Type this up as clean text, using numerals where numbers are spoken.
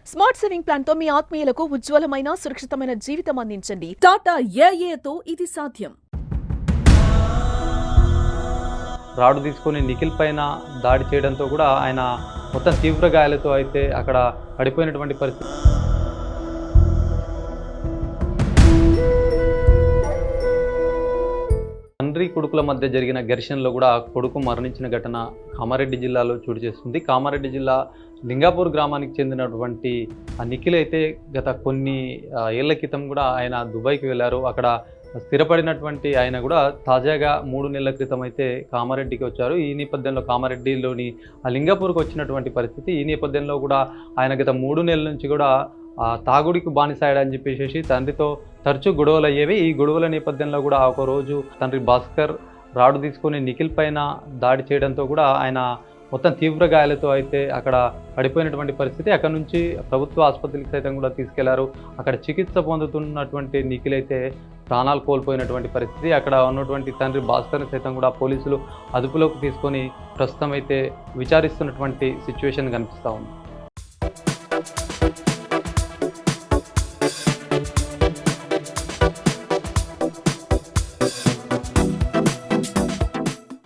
Smart saving plan తో మీ ఆత్మీయులకు ఉజ్వలమైన సురక్షితమైన జీవితం అందించండి. టాటా ఏఏతో ఇది సాధ్యం. రాడు తీసుకొని నిఖిల్ పైన దాడి చేయడంతో కూడా ఆయన మొత్తం తీవ్ర గాయాలతో అయితే అక్కడ పడిపోయినటువంటి పరిస్థితి. తండ్రి కొడుకుల మధ్య జరిగిన ఘర్షణలో కూడా కొడుకు మరణించిన ఘటన కామారెడ్డి జిల్లాలో చోటు చేసుకుంది. కామారెడ్డి జిల్లా లింగాపూర్ గ్రామానికి చెందినటువంటి నిఖిల్ అయితే గత కొన్ని ఏళ్ల క్రితం కూడా ఆయన దుబాయ్కి వెళ్ళారు. అక్కడ స్థిరపడినటువంటి ఆయన కూడా తాజాగా 3 నెలల క్రితం అయితే కామారెడ్డికి వచ్చారు. ఈ నేపథ్యంలో కామారెడ్డిలోని లింగాపూర్కి వచ్చినటువంటి పరిస్థితి. ఈ నేపథ్యంలో కూడా ఆయన గత 3 నెలల నుంచి కూడా తాగుడికి బానిసాయడని చెప్పేసి తండ్రితో తరచూ గొడవలు అయ్యేవి. ఈ గొడవల నేపథ్యంలో కూడా ఒకరోజు తండ్రి భాస్కర్ రాడు తీసుకొని నిఖిల్ పైన దాడి చేయడంతో కూడా ఆయన మొత్తం తీవ్ర గాయాలతో అయితే అక్కడ పడిపోయినటువంటి పరిస్థితి. అక్కడ నుంచి ప్రభుత్వ ఆసుపత్రికి సైతం కూడా తీసుకెళ్లారు. అక్కడ చికిత్స పొందుతున్నటువంటి నిఖిల్ అయితే ప్రాణాలు కోల్పోయినటువంటి పరిస్థితి. అక్కడ ఉన్నటువంటి తండ్రి భాస్కర్ని సైతం కూడా పోలీసులు అదుపులోకి తీసుకొని ప్రస్తుతం అయితే విచారిస్తున్నటువంటి సిచ్యువేషన్ కనిపిస్తూ ఉంది.